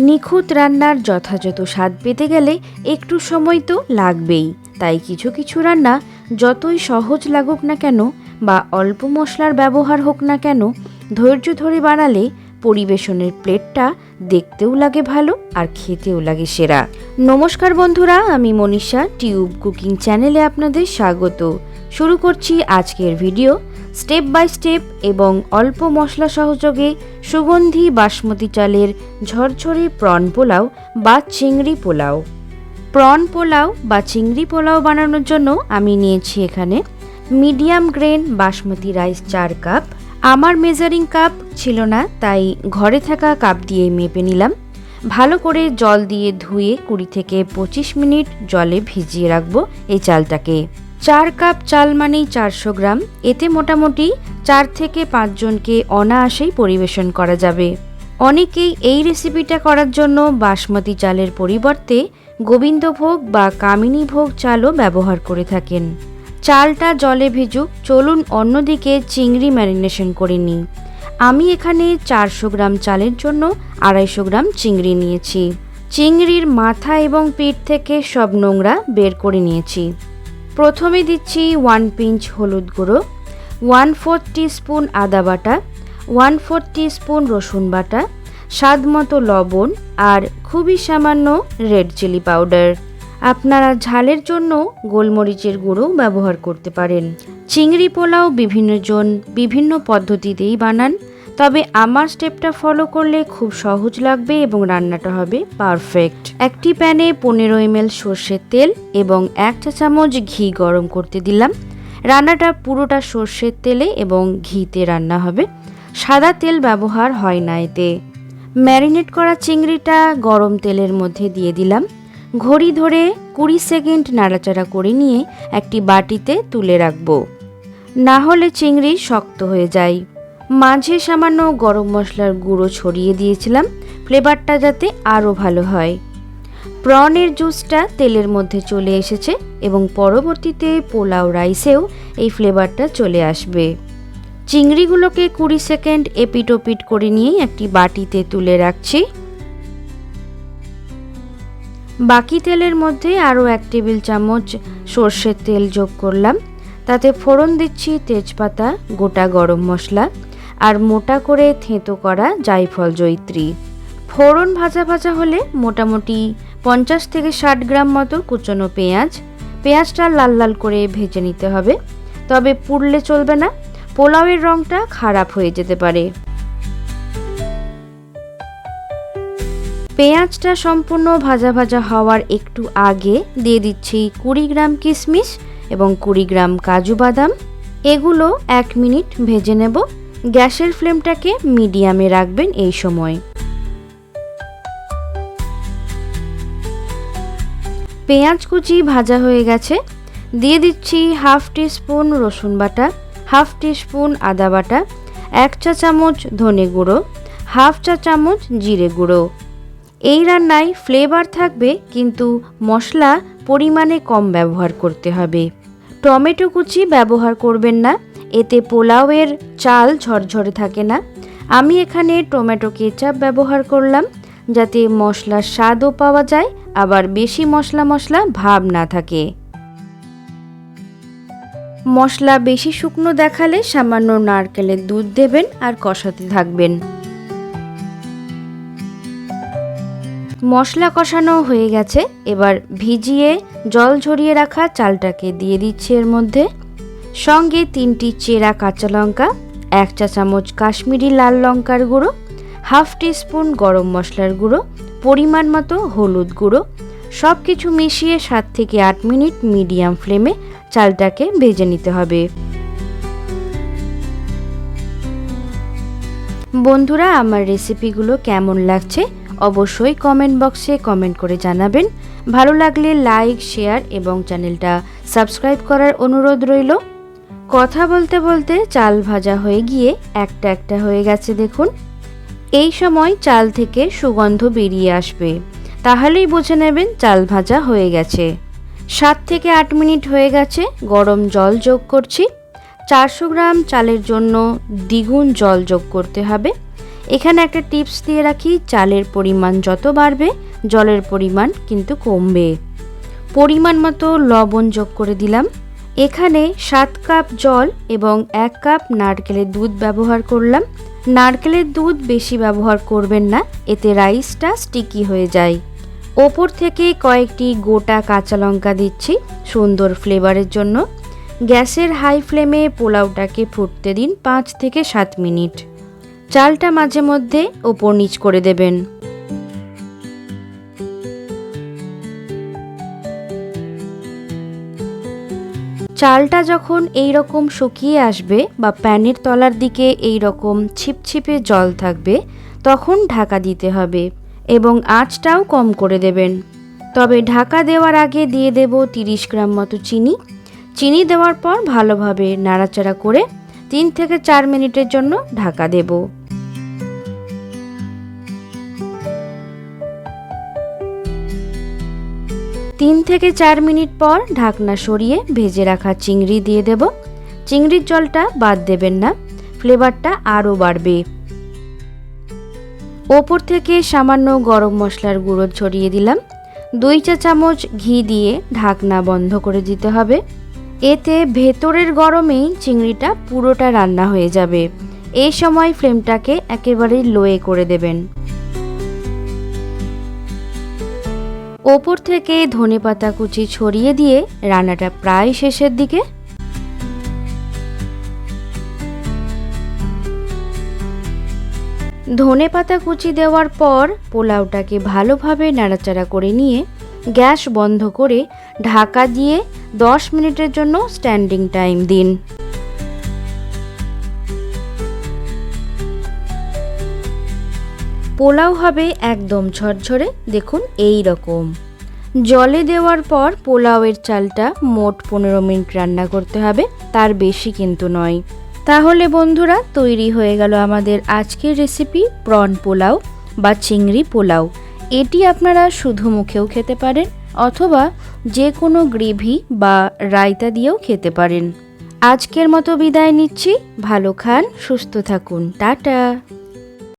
নিখুঁত রান্নার যথাযথ স্বাদ পেতে গেলে একটু সময় তো লাগবেই। তাই কিছু কিছু রান্না যতই সহজ লাগুক না কেন বা অল্প মশলার ব্যবহার হোক না কেন, ধৈর্য ধরে বানালে পরিবেশনের প্লেটটা দেখতেও লাগে ভালো আর খেতেও লাগে সেরা। নমস্কার বন্ধুরা, আমি মনীষা টিউব কুকিং চ্যানেলে আপনাদের স্বাগত। শুরু করছি আজকের ভিডিও। স্টেপ বাই স্টেপ এবং অল্প মশলা সহযোগে সুগন্ধি বাসমতি চালের ঝরঝরে প্রন পোলাও বা চিংড়ি পোলাও। প্রন পোলাও বা চিংড়ি পোলাও বানানোর জন্য আমি নিয়েছি এখানে medium grain basmati rice 4 cup. আমার মেজারিং কাপ ছিল না, তাই ঘরে থাকা কাপ দিয়ে মেপে নিলাম। ভালো করে জল দিয়ে ধুয়ে 20 থেকে 25 মিনিট জলে ভিজিয়ে রাখবো এই চালটাকে। 4 কাপ চাল মানেই 400 গ্রাম। এতে মোটামুটি 4 থেকে 5 জনকে অনায়াসেই পরিবেশন করা যাবে। অনেকেই এই রেসিপিটা করার জন্য বাসমতি চালের পরিবর্তে গোবিন্দভোগ বা কামিনী ভোগ চালও ব্যবহার করে থাকেন। চালটা জলে ভিজুক, চলুন অন্যদিকে চিংড়ি ম্যারিনেশন করে নিই। আমি এখানে 400 গ্রাম চালের জন্য 250 গ্রাম চিংড়ি নিয়েছি। চিংড়ির মাথা এবং পিঠ থেকে সব নোংরা বের করে নিয়েছি। প্রথমে দিচ্ছি 1 পিঞ্চ হলুদ গুঁড়ো, 1/4 টিস্পুন আদা বাটা, 1/4 টিস্পুন রসুন বাটা, স্বাদ মতো লবণ আর খুবই সামান্য রেড চিলি পাউডার। আপনারা ঝালের জন্য গোলমরিচের গুঁড়ো ব্যবহার করতে পারেন। চিংড়ি পোলাও বিভিন্ন জন বিভিন্ন পদ্ধতিতেই বানান, তবে আমার স্টেপটা ফলো করলে খুব সহজ লাগবে এবং রান্নাটা হবে পারফেক্ট। একটি প্যানে 15 ml সর্ষের তেল এবং 1 চা চামচ ঘি গরম করতে দিলাম। রান্নাটা পুরোটা সর্ষের তেলে এবং ঘিতে রান্না হবে, সাদা তেল ব্যবহার হয় না এতে। ম্যারিনেট করা চিংড়িটা গরম তেলের মধ্যে দিয়ে দিলাম। ঘড়ি ধরে 20 সেকেন্ড নাড়াচাড়া করে নিয়ে একটি বাটিতে তুলে রাখবো, না হলে চিংড়ি শক্ত হয়ে যায়। মাঝে সামান্য গরম মশলার গুঁড়ো ছড়িয়ে দিয়েছিলাম, ফ্লেভারটা যাতে আরও ভালো হয়। প্রনের জুসটা তেলের মধ্যে চলে এসেছে এবং পরবর্তীতে পোলাও রাইসেও এই ফ্লেভারটা চলে আসবে। চিংড়িগুলোকে 20 সেকেন্ড এপিট ওপিট করে নিয়ে একটি বাটিতে তুলে রাখছি। বাকি তেলের মধ্যে আরও 1 টেবিল চামচ সর্ষের তেল যোগ করলাম। তাতে ফোড়ন দিচ্ছি তেজপাতা, গোটা গরম মশলা আর মোটা করে থেঁতো করা জায়ফল জয়িত্রী। ফোড়ন ভাজা ভাজা হলে মোটামুটি 50 থেকে 60 গ্রাম মতো কুচনো পেঁয়াজটা লাল লাল করে ভেজে নিতে হবে, তবে পুড়লে চলবে না, পোলাওয়ের রঙটা খারাপ হয়ে যেতে পারে। পেঁয়াজটা সম্পূর্ণ ভাজা ভাজা হওয়ার একটু আগে দিয়ে দিচ্ছি 20 গ্রাম কিশমিশ এবং 20 গ্রাম কাজু বাদাম। এগুলো 1 মিনিট ভেজে নেব। গ্যাসের ফ্লেমটাকে মিডিয়ামে রাখবেন এই সময়। পেঁয়াজ কুচি ভাজা হয়ে গেছে, দিয়ে দিচ্ছি 1/2 টিস্পুন রসুন বাটা, 1/2 টিস্পুন আদা বাটা, 1 চা চামচ ধনে গুঁড়ো, 1/2 চা চামচ জিরে গুঁড়ো। এই রান্নায় ফ্লেভার থাকবে, কিন্তু মশলা পরিমাণে কম ব্যবহার করতে হবে। টমেটো কুচি ব্যবহার করবেন না, এতে পোলাওয়ের চাল ঝরঝরে থাকে না। আমি এখানে টমেটো কেচাপ ব্যবহার করলাম, যাতে মশলার স্বাদও পাওয়া যায় আবার বেশি মশলা ভাব না থাকে। মশলা বেশি শুকনো দেখালে সামান্য নারকেলের দুধ দেবেন আর কষাতে থাকবেন। মশলা কষানো হয়ে গেছে, এবার ভিজিয়ে জল ঝরিয়ে রাখা চালটাকে দিয়ে দিচ্ছি এর মধ্যে। সঙ্গে 3টি চেরা কাঁচা লঙ্কা, 1 চা চামচ কাশ্মীরি লাল লঙ্কার গুঁড়ো, 1/2 টিস্পুন গরম মশলার গুঁড়ো, পরিমাণ মতো হলুদ গুঁড়ো। সব কিছু মিশিয়ে 7 থেকে 8 মিনিট মিডিয়াম ফ্লেমে চালটাকে ভেজে নিতে হবে। বন্ধুরা, আমার রেসিপিগুলো কেমন লাগছে অবশ্যই কমেন্ট বক্সে কমেন্ট করে জানাবেন। ভালো লাগলে লাইক, শেয়ার এবং চ্যানেলটা সাবস্ক্রাইব করার অনুরোধ রইল। কথা বলতে বলতে চাল ভাজা হয়ে গিয়ে একটা হয়ে গেছে দেখুন। এই সময় চাল থেকে সুগন্ধ বেরিয়ে আসবে, তাহলেই বুঝে নেবেন চাল ভাজা হয়ে গেছে। 7 থেকে 8 মিনিট হয়ে গেছে। গরম জল যোগ করছি। 400 গ্রাম চালের জন্য দ্বিগুণ জল যোগ করতে হবে। এখানে একটা টিপস দিয়ে রাখি, চালের পরিমাণ যত বাড়বে জলের পরিমাণ কিন্তু কমবে। পরিমাণ মতো লবণ যোগ করে দিলাম। এখানে 7 কাপ জল এবং 1 কাপ নারকেলের দুধ ব্যবহার করলাম। নারকেলের দুধ বেশি ব্যবহার করবেন না, এতে রাইসটা স্টিকি হয়ে যায়। ওপর থেকে কয়েকটি গোটা কাঁচা লঙ্কা দিচ্ছি সুন্দর ফ্লেভারের জন্য। গ্যাসের হাই ফ্লেমে পোলাওটাকে ফুটতে দিন 5 থেকে 7 মিনিট। চালটা মাঝে মধ্যে ওপর নিচ করে দেবেন। চালটা যখন এই রকম শুকিয়ে আসবে বা প্যানের তলার দিকে এই রকম ছিপছিপে জল থাকবে, তখন ঢাকা দিতে হবে এবং আঁচটাও কম করে দেবেন। তবে ঢাকা দেওয়ার আগে দিয়ে দেব 30 গ্রাম মতো চিনি। চিনি দেওয়ার পর ভালোভাবে নাড়াচাড়া করে 3 থেকে 4 মিনিটের জন্য ঢাকা দেব। তিন থেকে 4 মিনিট পর ঢাকনা সরিয়ে ভেজে রাখা চিংড়ি দিয়ে দেব। চিংড়ির জলটা বাদ দেবেন না, ফ্লেভারটা আরও বাড়বে। ওপর থেকে সামান্য গরম মশলার গুঁড়ো ছড়িয়ে দিলাম। 2 চা চামচ ঘি দিয়ে ঢাকনা বন্ধ করে দিতে হবে। এতে ভেতরের গরমেই চিংড়িটা পুরোটা রান্না হয়ে যাবে। এই সময় ফ্লেমটাকে একেবারে লোয়ে করে দেবেন। ওপর থেকে ধনেপাতা কুচি ছড়িয়ে দিয়ে রান্নাটা প্রায় শেষের দিকে। ধনেপাতা কুচি দেওয়ার পর পোলাওটাকে ভালোভাবে নাড়াচাড়া করে নিয়ে গ্যাস বন্ধ করে ঢাকা দিয়ে 10 মিনিটের জন্য স্ট্যান্ডিং টাইম দিন। পোলাও হবে একদম ঝরঝরে, দেখুন এই রকম। জলে দেওয়ার পর পোলাওয়ের চালটা মোট 15 মিনিট রান্না করতে হবে, তার বেশি কিন্তু নয়। তাহলে বন্ধুরা তৈরি হয়ে গেল আমাদের আজকের রেসিপি প্রন পোলাও বা চিংড়ি পোলাও। এটি আপনারা শুধু মুখেও খেতে পারেন অথবা যে কোনো গ্রেভি বা রায়তা দিয়েও খেতে পারেন। আজকের মতো বিদায় নিচ্ছি, ভালো খান, সুস্থ থাকুন, টাটা।